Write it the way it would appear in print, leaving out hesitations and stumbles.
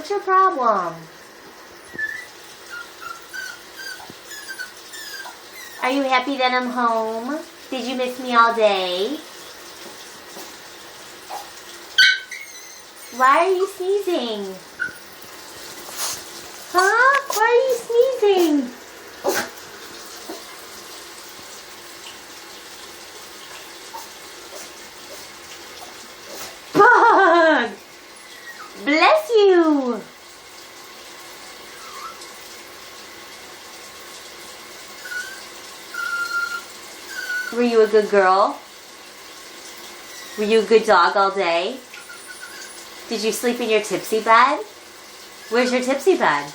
What's your problem? Are you happy that I'm home? Did you miss me all day? Why are you sneezing? Huh? Why are you sneezing? Bug! Bless you! Were you a good girl? Were you a good dog all day? Did you sleep in your tipsy bed? Where's your tipsy bed?